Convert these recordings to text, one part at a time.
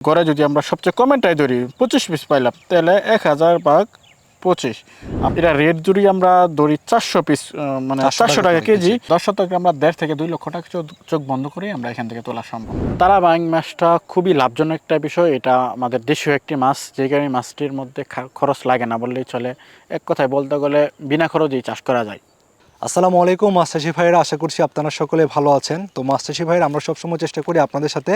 গড়ে যদি আমরা সবচেয়ে কমেন্টাই ধরি 25 পিস পাইলাম তাহলে 1000 ভাগ 25, এটা রেট যদি আমরা ধরি 400 পিস, মানে 400 টাকা কেজি, 10 শতকে আমরা 1.5 থেকে 2 লক্ষ টাকা চোখ বন্ধ করে আমরা এখান থেকে তোলা সম্ভব। তারা বাইং মাছটা খুবই লাভজনক একটা বিষয়। এটা আমাদের দেশীয় একটি মাছ, যে কারণে মাছটির মধ্যে খরচ লাগে না বললেই চলে। এক কথায় বলতে গেলে বিনা খরচেই চাষ করা যায়। আসসালামু আলাইকুম মাছ চাষি ভাইয়েরা, আশা করছি আপনারা সকলে ভালো আছেন। তো মাছ চাষি ভাইয়েরা, আমরা সবসময় চেষ্টা করি আপনাদের সাথে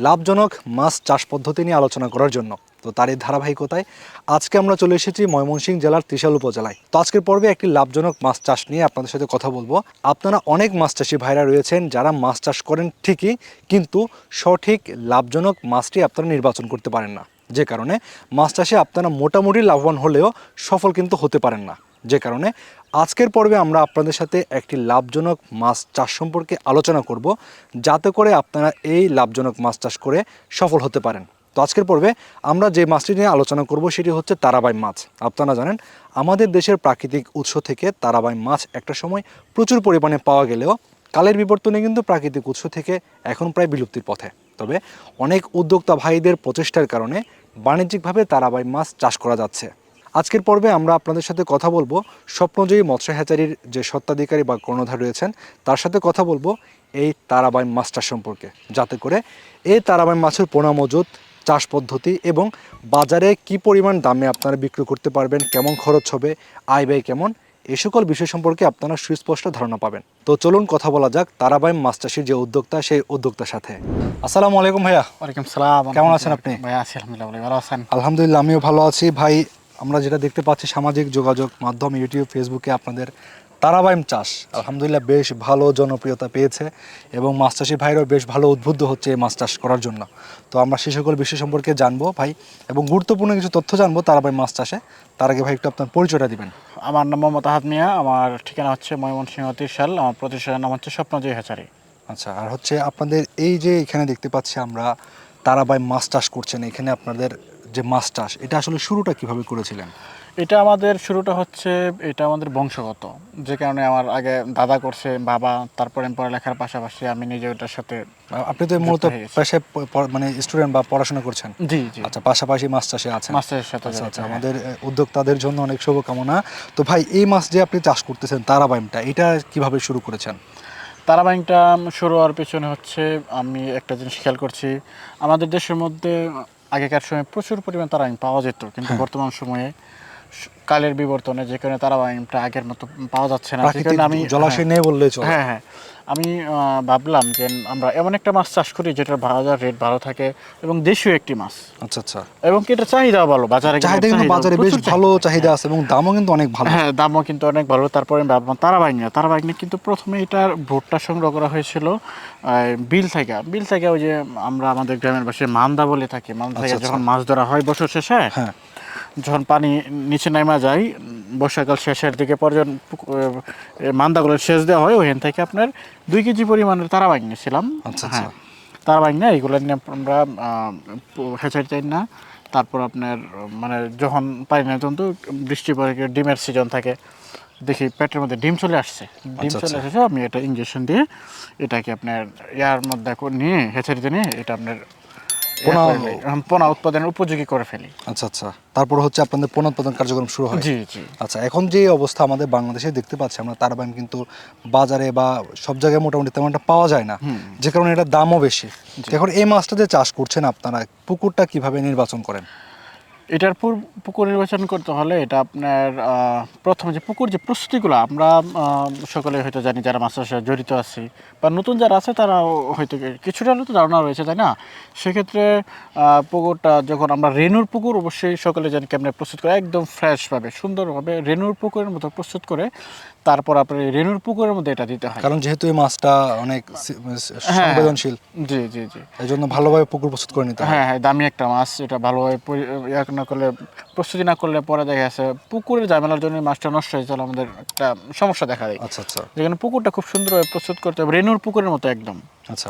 লাভজনক মাছ চাষ পদ্ধতি নিয়ে আলোচনা করার জন্য। তো তারই ধারাবাহিকতায় আজকে আমরা চলে এসেছি ময়মনসিংহ জেলার ত্রিশাল উপজেলায়। তো আজকের পর্বে একটি লাভজনক মাছ চাষ নিয়ে আপনাদের সাথে কথা বলবো। আপনারা অনেক মাছ চাষি ভাইরা রয়েছেন যারা মাছ চাষ করেন ঠিকই, কিন্তু সঠিক লাভজনক মাছটি আপনারা নির্বাচন করতে পারেন না, যে কারণে মাছ চাষে আপনারা মোটামুটি লাভবান হলেও সফল কিন্তু হতে পারেন না। যে কারণে আজকের পর্বে আমরা আপনাদের সাথে একটি লাভজনক মাছ চাষ সম্পর্কে আলোচনা করব, যাতে করে আপনারা এই লাভজনক মাছ চাষ করে সফল হতে পারেন। তো আজকের পর্বে আমরা যে মাছটি নিয়ে আলোচনা করব সেটি হচ্ছে তারাবাই মাছ। আপনারা জানেন আমাদের দেশের প্রাকৃতিক উৎস থেকে তারাবাই মাছ একটা সময় প্রচুর পরিমাণে পাওয়া গেলেও কালের বিবর্তনে কিন্তু প্রাকৃতিক উৎস থেকে এখন প্রায় বিলুপ্তির পথে। তবে অনেক উদ্যোক্তা ভাইদের প্রচেষ্টার কারণে বাণিজ্যিকভাবে তারাবাই মাছ চাষ করা যাচ্ছে। আজকের পর্বে আমরা আপনাদের সাথে কথা বলবো স্বপ্নজয়ী মৎস্য হ্যাচারির যে স্বত্বাধিকারী বা কর্ণধার রয়েছেন তার সাথে কথা বলবো এই তারাবাই মাছটা সম্পর্কে, যাতে করে এই তারাবাই মাছের পোনা মজুত, চাষ পদ্ধতি এবং বাজারে কি পরিমাণ দামে আপনারা বিক্রি করতে পারবেন, কেমন খরচ হবে, আয় ব্যয় কেমন, এই সকল বিষয় সম্পর্কে আপনারা সুস্পষ্ট ধারণা পাবেন। তো চলুন কথা বলা যাক তারাবাই মাছ চাষির যে উদ্যোক্তা, সেই উদ্যোক্তার সাথে। আসসালামু আলাইকুম ভাইয়া। ওয়ালাইকুম সালাম। কেমন আছেন আপনি? ভাই আছি আলহামদুলিল্লাহ। ভালো আছেন? আলহামদুলিল্লাহ, আমিও ভালো আছি ভাই। আমরা যেটা দেখতে পাচ্ছি সামাজিক যোগাযোগ মাধ্যম ইউটিউব, ফেসবুকে আপনাদের তারাবাইম চাষ আলহামদুলিল্লাহ বেশ ভালো জনপ্রিয়তা পেয়েছে এবং মাছ চাষি ভাইরাও বেশ ভালো উদ্বুদ্ধ হচ্ছে এই মাছ চাষ করার জন্য। তো আমরা সে সকল বিষয় সম্পর্কে জানবো ভাই, এবং গুরুত্বপূর্ণ কিছু তথ্য জানবো তারাবাইম মাছ চাষে। তার আগে ভাই একটু আপনার পরিচয়টা দিবেন। আমার নাম মোহাম্মদ আহাদ মিয়া, আমার ঠিকানা হচ্ছে ময়মনসিংহ ত্রিশাল, আমার প্রতিষ্ঠানের নাম হচ্ছে স্বপ্নজয়ী হ্যাচারি। আচ্ছা, আর হচ্ছে আপনাদের এই যে এখানে দেখতে পাচ্ছি আমরা তারাবাইম মাছ চাষ করছেন, এখানে আপনাদের যে মাছ চাষ, এটা আসলে শুরুটা কিভাবে করেছিলেন? এটা আমাদের শুরুটা হচ্ছে, এটা আমাদের বংশগত, যে কারণে আমার আগে দাদা করছে, বাবা, তারপরে পড়ালেখার পাশাপাশি আমি নিজে ওটার সাথে। আপনি তো মূলত পেশায় মানে স্টুডেন্ট বা পড়াশোনা করছেন? জি জি। আচ্ছা, পাশাপাশি মাছ চাষে আছেন? মাছ চাষের সাথে আচ্ছা জড়িত, আচ্ছা, হ্যাঁ। আমাদের উদ্যোক্তাদের জন্য অনেক শুভকামনা। তো ভাই, এই মাছ যে আপনি চাষ করতেছেন তারাবাইমটা, এটা কিভাবে শুরু করেছেন? তারাবাইংটা শুরু হওয়ার পেছনে হচ্ছে, আমি একটা জিনিস খেয়াল করছি, আমাদের দেশের মধ্যে আগেকার সময় প্রচুর পরিমাণ তারাবাইং পাওয়া যেত, কিন্তু বর্তমান সময়ে কালের বিবর্তনে যে কারণে তারাবাইংটা আগের মতো পাওয়া যাচ্ছে না। যে কারণে আমি জলাশয় নেই বললেই চলে। হ্যাঁ হ্যাঁ, আমি ভাবলাম যে আমরা এমন একটা মাছ চাষ করি যেটার বাজার রেট ভালো থাকে এবং দেশীয় একটি মাছ। আচ্ছা আচ্ছা, এবং কি এটা চাহিদাও ভালো, বাজারে চাহিদা কিন্তু বাজারে বেশ ভালো চাহিদা আছে এবং দামও কিন্তু অনেক ভালো। হ্যাঁ, দামও কিন্তু অনেক ভালো। তারপরে আমি ভাবলাম তারাবাইং কিন্তু প্রথমে এটার ভুট্টা সংগ্রহ করা হয়েছিল বিল থেকে ওই যে আমরা আমাদের গ্রামের ভাষায় মান্দা বলে থাকি, মান্দা থেকে যখন মাছ ধরা হয় বছর শেষে, হ্যাঁ, যখন পানি নিচে নামা যায় বর্ষাকাল শেষের দিকে পর্যন্ত মান্দাগুলো সেচ দেওয়া হয়, ওখান থেকে আপনার 2 কেজি পরিমাণের তারাবাইং নিয়েছিলাম। আচ্ছা আচ্ছা, হ্যাঁ, তারাবাইং না এগুলো নিয়ে আমরা হ্যাচারি চাই না। তারপর আপনার মানে যখন পানি না, তখন তো বৃষ্টি পরে ডিমের সিজন থাকে, দেখি পেটের মধ্যে ডিম চলে আসছে, এসেছে, আমি এটা ইঞ্জেকশন দিয়ে এটাকে আপনার ইয়ার মধ্যে নিয়ে হ্যাচারিতে নিয়ে এটা আপনার পোনা উৎপাদনের উপযোগী করে ফেলি। আচ্ছা আচ্ছা, তারপর হচ্ছে আপনাদের পোনা উৎপাদন কার্যক্রম শুরু হয়? জি জি। আচ্ছা, এখন যে অবস্থা আমাদের বাংলাদেশে দেখতে পাচ্ছি আমরা, তারাবাইম কিন্তু বাজারে বা সব জায়গায় মোটামুটি তেমন একটা পাওয়া যায় না, যে কারণে এটার দামও বেশি। এখন এই মাছটা যে চাষ করছেন আপনারা, পুকুরটা কিভাবে নির্বাচন করেন? এটার পুকুর নির্বাচন করতে হলে এটা আপনার প্রথমে যে পুকুর যে প্রস্তুতিগুলো আমরা সকলে হয়তো জানি, যারা মাছ চাষে জড়িত আছি বা নতুন যারা আছে তারা হয়তো কিছুটা হয়তো ধারণা রয়েছে, তাই না? সেক্ষেত্রে পুকুরটা যখন আমরা রেনুর পুকুর অবশ্যই সকলে জানি কেমনে প্রস্তুত করে, একদম ফ্রেশভাবে সুন্দরভাবে রেনুর পুকুরের মতো প্রস্তুত করে তারপর আপনার রেনুর পুকুরের মধ্যে এটা দিতে হয়, কারণ যেহেতু এই মাছটা অনেক সংবেদনশীল। জি জি জি। এই জন্য ভালোভাবে পুকুর প্রস্তুত করে নিতে হয়। হ্যাঁ হ্যাঁ, দামি একটা মাছ, এটা ভালোভাবে না করলে, প্রস্তুতি না করলে পরে দেখা যাচ্ছে পুকুরের ঝামেলার জন্য মাছটা নষ্ট হয়ে চলে, আমাদের একটা সমস্যা দেখা দেয়। আচ্ছা আচ্ছা, যেখানে পুকুরটা খুব সুন্দরভাবে প্রস্তুত করতে হবে, রেনুর পুকুরের মতো একদম। আচ্ছা,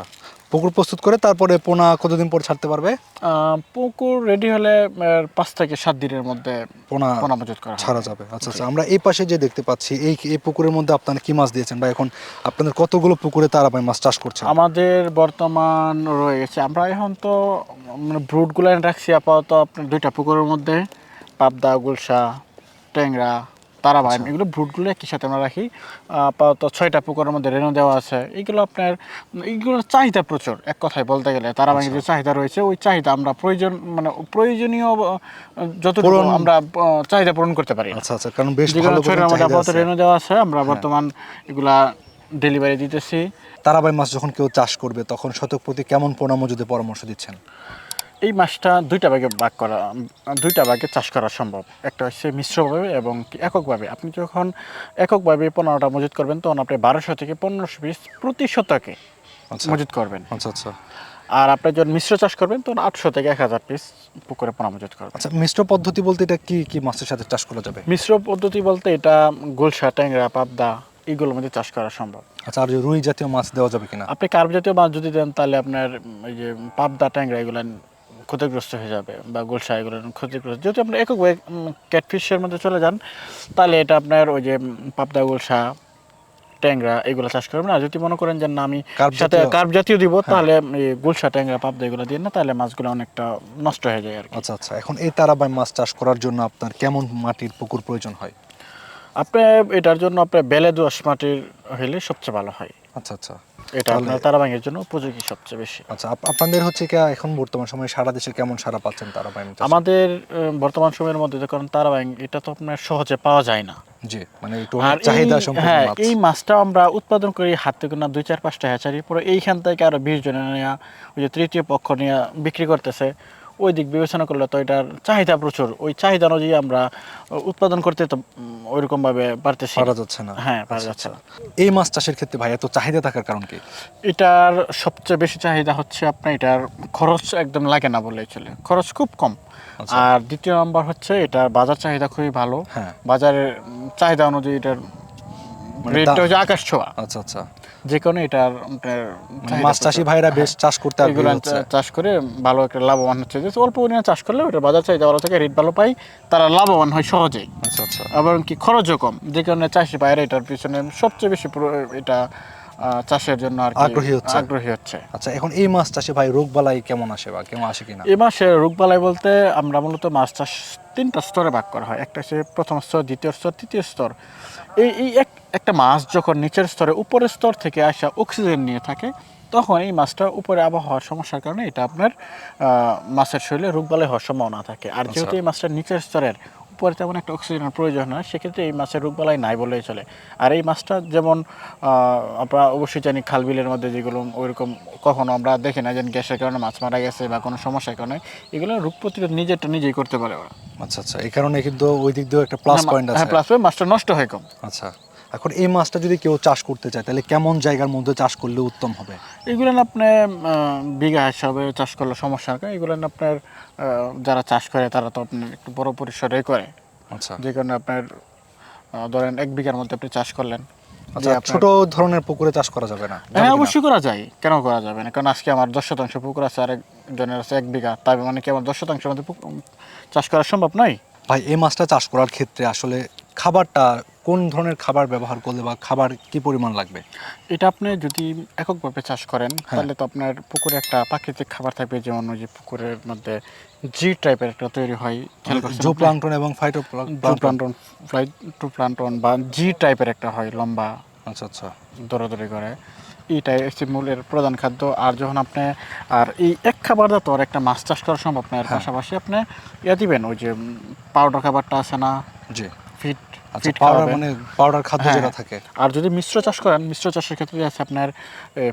পুকুর প্রস্তুত করে তারপরে পোনা কতদিন পর ছাড়তে পারবে? পুকুর রেডি হলে 5 থেকে 7 দিনের মধ্যে পোনা পোনা মজুত করা ছাড়া যাবে। আচ্ছা আচ্ছা, আমরা এই পাশে যে দেখতে পাচ্ছি এই পুকুরের মধ্যে আপনারা কি মাছ দিয়েছেন, বা এখন আপনাদের কতগুলো পুকুরে তারাবাই মাছ চাষ করছেন? আমাদের বর্তমান রয়ে গেছে, আমরা এখন তো মানে ব্রুডগুলো রাখছি আপাতত আপনার 2টা পুকুরের মধ্যে, পাবদা, গুলশা, ট্যাংরা, তারাবাইম, এগুলো ব্রুডগুলো একই সাথে আমরা রাখি। আপাতত 6টা পুকুরের মধ্যে রেনু দেওয়া আছে। এইগুলোর চাহিদা প্রচুর, এক কথায় বলতে গেলে তারাবাইমের যে চাহিদা রয়েছে ওই চাহিদা আমরা প্রয়োজনীয় যতটুকু আমরা চাহিদা পূরণ করতে পারি। আচ্ছা আচ্ছা, কারণ বেশ যেগুলো ভালো 6টার মধ্যে আপাতত রেনু দেওয়া আছে, আমরা বর্তমান এগুলা ডেলিভারি দিতেছি। তারাবাই মাছ যখন কেউ চাষ করবে তখন শতক প্রতি কেমন পোনা মজুদের পরামর্শ দিচ্ছেন? এই মাছটা 2টা ভাগে চাষ করা সম্ভব। একটা হচ্ছে মিশ্রভাবে এবং এককভাবে। আপনি যখন এককভাবে 15টা মজুত করবেন তখন আপনি 1200 থেকে 1500 পিস প্রতি শতকে মজুত করবেন। আচ্ছা আচ্ছা। আর আপনি যখন মিশ্র চাষ করবেন তখন 800 থেকে 1000 পিস পুকুরে পোনা মজুত করবেন। আচ্ছা, মিশ্র পদ্ধতি বলতে এটা কি কি মাছের সাথে চাষ করা যাবে? মিশ্র পদ্ধতি বলতে এটা গুলশা, ট্যাংরা, পাবদা এগুলোর মধ্যে চাষ করা সম্ভব। আচ্ছা, আর রুই জাতীয় মাছ দেওয়া যাবে কিনা? আপনি কার্প জাতীয় মাছ যদি দেন তাহলে আপনার এই যে পাবদা, ট্যাংরা এগুলো ক্ষতিগ্রস্ত হয়ে যাবে, বা গোলসা এগুলো ক্ষতিগ্রস্ত। যেহেতু আপনি একক ক্যাটফিশের মধ্যে চলে যান তাহলে এটা আপনার ওই যে পাবদা, গোলসা, ট্যাংরা এগুলো চাষ করবেন। আর যদি মনে করেন যে না আমি সাথে কার্প জাতীয় দিব তাহলে এই গোলসা, ট্যাংরা, পাবদা এগুলো দিয়ে না, তাহলে মাছগুলো অনেকটা নষ্ট হয়ে যায় আর কি। আচ্ছা আচ্ছা, এখন এই তারাবাই মাছ চাষ করার জন্য আপনার কেমন মাটির পুকুর প্রয়োজন হয়? আপনি এটার জন্য আপনার বেলে দোআঁশ মাটির হলে সবচেয়ে ভালো হয়। আচ্ছা আচ্ছা, এটা আপনার তারাবাইয়ের জন্য উপযোগী সবচেয়ে বেশি। আচ্ছা, আপনাদের হচ্ছে কি এখন বর্তমান সময়ে সারা দেশে কেমন সারা পাচ্ছেন তারাবাই চাষে? আমাদের বর্তমান সময়ের মধ্যে কারণ তারাবাই এটা তো আপনার সহজে পাওয়া যায় না। জি, মানে একটু চাহিদা সম্পন্ন মাছ। এই মাছটা আমরা উৎপাদন করি হাত থেকে না 2-4-5টা হ্যাচারি, পরে এইখান থেকে আরো 20 জন নিয়ে ওই যে তৃতীয় পক্ষ নিয়ে বিক্রি করতেছে। ওই দিক বিবেচনা করলে তো এটার চাহিদা প্রচুর, ওই চাহিদা অনুযায়ী আমরা উৎপাদন করতে তো ওইরকম ভাবে পারতেছি পারা যাচ্ছে না। হ্যাঁ, পারা যাচ্ছে না। এই মাছ চাষের ক্ষেত্রে ভাই এত চাহিদা থাকার কারণ কি? এটার সবচেয়ে বেশি চাহিদা হচ্ছে আপনার এটার খরচ একদম লাগে না বললেই চলে, খরচ খুব কম। আর দ্বিতীয় নাম্বার হচ্ছে এটার বাজার চাহিদা খুবই ভালো। বাজারের চাহিদা অনুযায়ী এটার রেটটা হচ্ছে আকাশ ছোঁয়া। আচ্ছা আচ্ছা, যে কারণে এটার মাছ চাষি ভাইরা বেশ চাষ করতে এগুলো চাষ করে ভালো একটা লাভবান হচ্ছে। যে অল্প পরিমাণে চাষ করলে ওটা বাজার চাহিদা ভালো থাকে, রেট ভালো পাই, তারা লাভবান হয় সহজেই। আচ্ছা আচ্ছা, আবার কি খরচও কম, যে কারণে চাষি ভাইরা এটার পিছনে সবচেয়ে বেশি এটা চাষের জন্য আর আগ্রহী হচ্ছে। আচ্ছা, এখন এই মাছ চাষে ভাই রোগবালাই কেমন আসে বা কেমন আসে কিনা? এই মাসে রোগবালাই বলতে আমরা মূলত মাছ চাষ 3টা স্তরে ভাগ করা হয়। একটা হচ্ছে প্রথম স্তর, দ্বিতীয় স্তর, তৃতীয় স্তর। এই একটা মাছ যখন নিচের স্তরে উপরের স্তর থেকে আসা অক্সিজেন নিয়ে থাকে তখন এই মাছটা উপরে আবহাওয়ার সমস্যার কারণে এটা আপনার মাছের শরীরে রোগবালাই হওয়ার সম্ভাবনা থাকে। আর যেহেতু এই মাছটা নিচের স্তরের, উপরে তেমন একটা অক্সিজেনের প্রয়োজন হয়, সেক্ষেত্রে এই মাছের রোগবালাই নাই বললেই চলে। আর এই মাছটা যেমন আমরা অবশ্যই জানি খাল বিলের মধ্যে যেগুলো ওইরকম কখনো আমরা দেখি না যে গ্যাসের কারণে মাছ মারা গেছে বা কোনো সমস্যার কারণে, এগুলো রোগ প্রতিরোধ নিজেই করতে পারে ওরা। আচ্ছা আচ্ছা, এই কারণে কিন্তু ওই দিক দিয়ে একটা প্লাস পয়েন্ট আছে। হ্যাঁ, প্লাস পয়েন্ট, মাছটা নষ্ট হয় কম। আচ্ছা, এখন এই মাছটা যদি কেউ চাষ করতে চায় তাহলে কেমন জায়গার মধ্যে চাষ করলে উত্তম হবে? এগুলো আপনি বিঘা হিসাবে চাষ করলে সমস্যা হয়। এগুলো আপনার যারা চাষ করে তারা তো আপনার একটু বড় পরিসরে করে। আচ্ছা, যে কারণে আপনার ধরেন 1 বিঘার মধ্যে আপনি চাষ করলেন। আচ্ছা, ছোট ধরনের পুকুরে চাষ করা যাবে না? হ্যাঁ, অবশ্যই করা যায়, কেন করা যাবে না? কারণ আজকে আমার 10% পুকুর আছে, আরেকজনের আছে 1 বিঘা, তাই মানে কি আমার 10%-এর মধ্যে চাষ করা সম্ভব নয়? ভাই, এই মাছটা চাষ করার ক্ষেত্রে আসলে খাবারটা কোন ধরনের খাবার ব্যবহার করলে বা খাবার কি পরিমাণ লাগবে? এটা আপনি যদি এককভাবে চাষ করেন তাহলে তো আপনার পুকুরে একটা প্রাকৃতিক খাবার থাকবে, যেমন ওই যে পুকুরের মধ্যে জি টাইপের একটা তৈরি হয়, জুপ্লাঙ্কটন এবং ফাইটোপ্লাঙ্কটন বা জি টাইপের একটা হয় লম্বা। আচ্ছা আচ্ছা, দৌড়াদৌড়ি করে, এইটাই হচ্ছে মূলের প্রধান খাদ্য। আর যখন আপনি আর এই এক খাবার দা তো আর একটা মাছ চাষ করা সম্ভব না, এর পাশাপাশি আপনি দিবেন ওই যে পাউডার খাবারটা আছে না, জি, ফিট পাউডার, মানে পাউডার খাদ্য যেটা থাকে। আর যদি মিশ্র চাষ করেন, মিশ্র চাষের ক্ষেত্রে আছে আপনার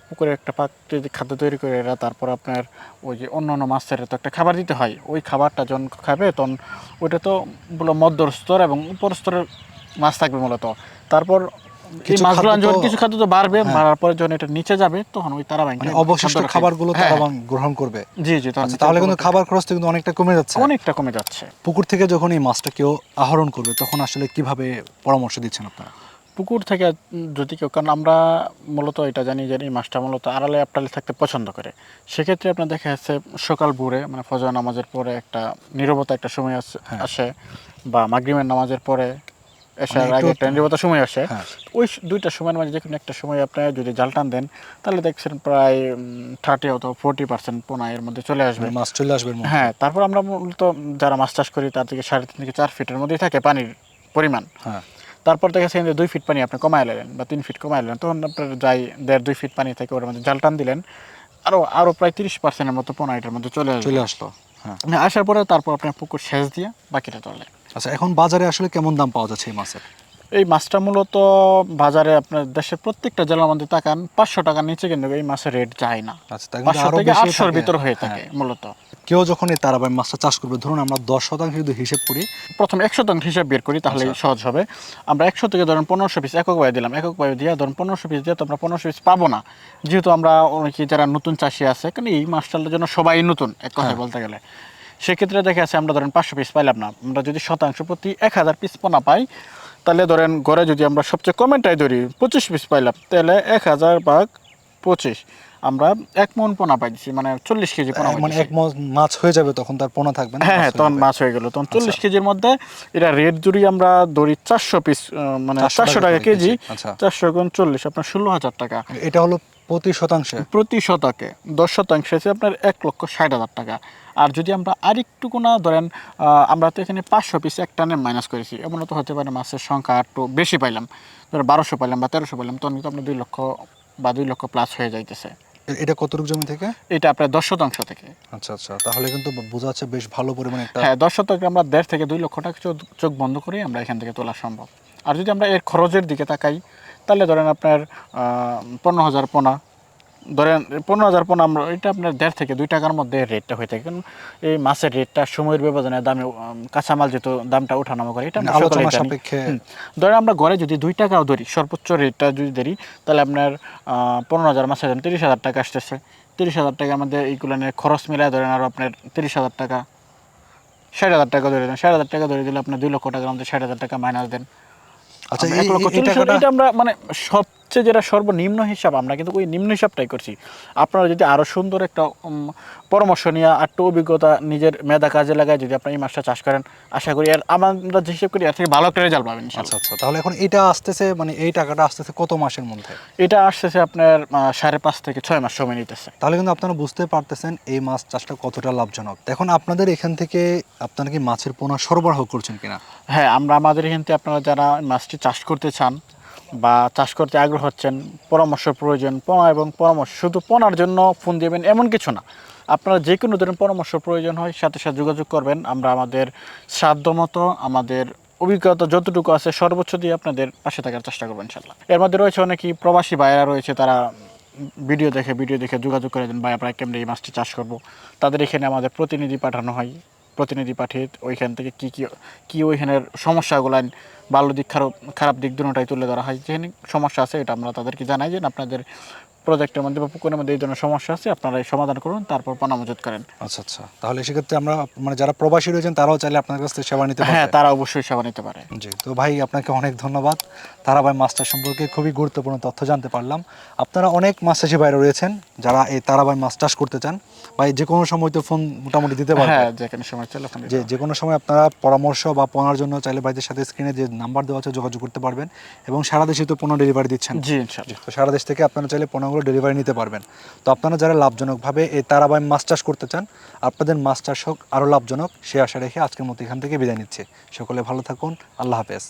পুকুরে একটা প্রাকৃতিক খাদ্য তৈরি করে এরা, তারপর আপনার ওই যে অন্যান্য মাছের তো একটা খাবার দিতে হয়। ওই খাবারটা যখন খাবে তখন ওইটা তো মধ্য স্তর এবং উপর স্তরের মাছ থাকবে মূলত। তারপর এই মাছগুলো যখন কিছু খাদ্য তো বাড়বে, বাড়ার পরে যখন এটা নিচে যাবে তখন ওই তারাবাই অবশিষ্ট খাবারগুলো তারাবাই গ্রহণ করবে। জি জি, তাহলে কিন্তু খাবার খরচটা কিন্তু অনেকটা কমে যাচ্ছে। পুকুর থেকে যখন এই মাছটা কেউ আহরণ করবে তখন আসলে কিভাবে পরামর্শ দিচ্ছেন আপনারা? পুকুর থেকে যদি কেউ, কারণ আমরা মূলত এটা জানি যে এই মাছটা মূলত আড়ালে আবটালে থাকতে পছন্দ করে, সেক্ষেত্রে আপনার দেখা যাচ্ছে সকাল ভোরে মানে ফজর নামাজের পরে একটা নীরবতা একটা সময় আসে, বা মাগরিবের নামাজের পরে এসার মানে আগে একটু একটা নীরবতা সময় আসে। হ্যাঁ। ওই দুইটা সময়ের মাঝে যে কোনো একটা সময় আপনি যদি জাল টান দেন, তাহলে দেখছেন প্রায় 30 অথবা 40% পোনা এর মধ্যে চলে আসবে। মাছ চলে আসবে এর মধ্যে। হ্যাঁ, তারপর আমরা মূলত যারা মাছ চাষ করি তার থেকে 3.5 থেকে 4 ফিটের মধ্যেই থাকে পানির পরিমাণ। হ্যাঁ। তারপর দেখা যাচ্ছে 2 ফিট পানি আপনি কমায় নিলেন বা 3 ফিট কমায় নিলেন, তখন আপনার যাই 1.5-2 ফিট পানি থেকে ওর মধ্যে জাল টান দিলেন, আরও প্রায় 30% মতো পোনা এটার মধ্যে চলে চলে আসবে। আসলো। হ্যাঁ। আসার পরে তারপর আপনার পুকুর সেচ দিয়ে বাকিটা তোলে। আচ্ছা, এখন বাজারে আসলে কেমন দাম পাওয়া যাচ্ছে এই মাছের? এই মাছটা মূলত বাজারে আপনার দেশের প্রত্যেকটা জেলার মধ্যে তাকান 500 টাকার নিচে কিন্তু এই মাছের রেট যায় না। আচ্ছা, তাই কিন্তু 500 আরো থেকে বেশি 800-র থাকে। ভিতর হয়ে হ্যাঁ। থাকে মূলত। কেউ যখন এই তারাবাই মাছটা চাষ করবে, ধরুন আমরা 10% যদি হিসেব করি, প্রথমে 100% হিসাব বের করি, তাহলে আচ্ছা। সহজ হবে। আমরা 100 থেকে ধরেন 1500 পিস একক ভাবে দিলাম, একক ভাবে দিয়ে ধরেন 1500 পিস দিয়ে তো আমরা 1500 পিস পাবো না, যেহেতু আমরা অনেকে যারা নতুন চাষি আছে, কারণ এই মাছটার জন্য সবাই নতুন এক কথায় বলতে গেলে, সেক্ষেত্রে দেখা যাচ্ছে আমরা ধরেন 500 পিস পাইলাম না, আমরা যদি শতাংশ প্রতি 1000 পিস পোনা পাই, তাহলে ধরেন গড়ে যদি আমরা সবচেয়ে কমেন্টাই ধরি 25 পিস পাইলাম, তাহলে 1000 ভাগ 25 আমরা 1 মণ পোনা পাইছি, মানে 40 কেজি পোনা মানে পাইছি। এক মাছ হয়ে যাবে, তখন তার পোনা থাকবে না। হ্যাঁ মাছ হ্যাঁ, হয়ে তখন যাবে। মাছ হয়ে গেল, তখন 40 কেজির মধ্যে এটা রেট যদি আমরা ধরি 400 পিস, মানে 400 টাকা করে কেজি, আচ্ছা, 400 গুণ 40 আপনার 16,000 টাকা এটা হলো প্রতি শতাংশে। প্রতি শতকে। 10 শতাংশ হচ্ছে আপনার 1,60,000 টাকা। আর যদি আমরা আরেকটু কোনা ধরেন, আমরা তো এখানে 500 পিস এক টানে মাইনাস করেছি, এমন তো হতে পারে মাছের সংখ্যা একটু বেশি পাইলাম, ধরো 1200 পাইলাম বা 1300 পাইলাম, তখন কিন্তু আপনার 2 লক্ষ বা 2 লক্ষ প্লাস হয়ে যাইতেছে। এটা কতটুকু জমি থেকে? এটা আপনার 10 শতাংশ থেকে। আচ্ছা আচ্ছা, তাহলে কিন্তু বোঝা যাচ্ছে বেশ ভালো পরিমাণে একটা। হ্যাঁ, 10 শতকে আমরা 1.5 থেকে 2 লক্ষ টাকা চোখ বন্ধ করে আমরা এখান থেকে তোলা সম্ভব। আর যদি আমরা এর খরচের দিকে তাকাই, তাহলে ধরেন আপনার 15,000 পোনা, ধরেন 15,000 পোনা আমরা, এটা আপনার 1.5 থেকে 2 টাকার মধ্যে রেটটা হয়ে থাকে। কারণ এই মাছের রেটটা সময়ের ব্যবধানে দামে কাঁচামাল যেহেতু দামটা ওঠানামা করে, এটা আমরা সকলেই আলোচনা জানি। সাপেক্ষে। ধরেন আমরা ঘরে যদি 2 টাকাও ধরি, সর্বোচ্চ রেটটা যদি ধরি, তাহলে আপনার 15,000 মাছের দাম 30,000 টাকা আসতেছে। 30,000 টাকার মধ্যে এইগুলো নিয়ে খরচ মিলায় ধরেন আরও আপনার 30,000 টাকা, 60,000 টাকা ধরে দেন, 60,000 টাকা ধরে দিলে আপনার 2 লক্ষ টাকার মধ্যে 60,000 টাকা মাইনাস দেন। আচ্ছা, আমরা 1,40,000 এটা আমরা মানে সবচেয়ে যেটা সর্বনিম্ন হিসাব, আমরা কিন্তু ওই নিম্ন হিসাবটাই করছি। আপনারা যদি আরও সুন্দর একটা পরামর্শ নিয়ে একটু অভিজ্ঞতা নিজের মেধা কাজে লাগায় যদি আপনি এই মাছটা চাষ করেন, আশা করি আর আমরা যে হিসেব করি এর থেকে ভালো একটা রেজাল্ট পাবেন ইনশাআল্লাহ। আচ্ছা আচ্ছা, তাহলে এখন এটা আসতেছে, মানে এই টাকাটা আসতেছে কত মাসের মধ্যে? এটা আসতেছে আপনার 5.5 থেকে 6 মাস সময় নিতেছে। তাহলে কিন্তু আপনারা বুঝতে পারতেছেন এই মাছ চাষটা কতটা লাভজনক। এখন আপনাদের এখান থেকে আপনারা কি মাছের পোনা সরবরাহ করছেন কিনা? হ্যাঁ, আমরা আমাদের এখান থেকে আপনারা যারা মাছটি চাষ করতে চান বা চাষ করতে আগ্রহ হচ্ছেন, পরামর্শ প্রয়োজন, পোনা এবং পরামর্শ, শুধু পোনার জন্য ফোন দেবেন এমন কিছু না, আপনারা যে কোনো ধরনের পরামর্শ প্রয়োজন হয় সাথে সাথে যোগাযোগ করবেন। আমরা আমাদের সাধ্যমতো আমাদের অভিজ্ঞতা যতটুকু আছে সর্বোচ্চ দিয়ে আপনাদের পাশে থাকার চেষ্টা করবো ইনশাল্লাহ। এর মধ্যে রয়েছে অনেকেই প্রবাসী ভাইয়েরা রয়েছে, তারা ভিডিও দেখে যোগাযোগ করে দেন, ভাই আমরা কেমন এই মাছটি চাষ করব। তাদের এখানে আমাদের প্রতিনিধি পাঠানো হয়, প্রতিনিধি পাঠিয়ে ওইখান থেকে কী ওইখানের সমস্যাগুলো, ভালো দিক খারাপ দিক দুটোটাই তুলে ধরা হয়। যেখানে সমস্যা আছে এটা আমরা তাদেরকে জানাই যে আপনাদের প্রজেক্টের মধ্যে বা পুকুরের মধ্যে এই ধরনের সমস্যা আছে, আপনারা এই সমাধান করুন, তারপর পোনা মজুত করেন। আচ্ছা আচ্ছা, তাহলে সেক্ষেত্রে আমরা মানে যারা প্রবাসী রয়েছেন তারাও চাইলে আপনার কাছ থেকে সেবা নিতে পারবে। হ্যাঁ, তারা অবশ্যই সেবা নিতে পারে। জি, তো ভাই আপনাকে অনেক ধন্যবাদ। তারাবাই মাছ চাষ সম্পর্কে খুবই গুরুত্বপূর্ণ তথ্য জানতে পারলাম। আপনারা অনেক মাছ চাষি বাইরে রয়েছেন যারা এই তারাবাই মাছ চাষ করতে চান, ভাই যে কোনো সময় তো ফোন মোটামুটি দিতে পারবেন। হ্যাঁ, যে কোনো সময় চলে ফোন দিতে যে কোনো সময় আপনারা পরামর্শ বা পোনার জন্য চাইলে ভাইদের সাথে স্ক্রিনে যে নাম্বার দেওয়া আছে যোগাযোগ করতে পারবেন। এবং সারা দেশে তো পোনা ডেলিভারি দিচ্ছেন। জি ইনশাআল্লাহ। তো সারা দেশ থেকে আপনারা চাইলে পোনাগুলো ডেলিভারি নিতে পারবেন। তো আপনারা যারা লাভজনকভাবে এই তারাবাই মাছ চাষ করতে চান, আপনাদের মাছ চাষ হোক আরও লাভজনক, সে আশা রেখে আজকের মতো এখান থেকে বিদায় নিচ্ছে। সকলে ভালো থাকুন, আল্লাহ হাফেজ।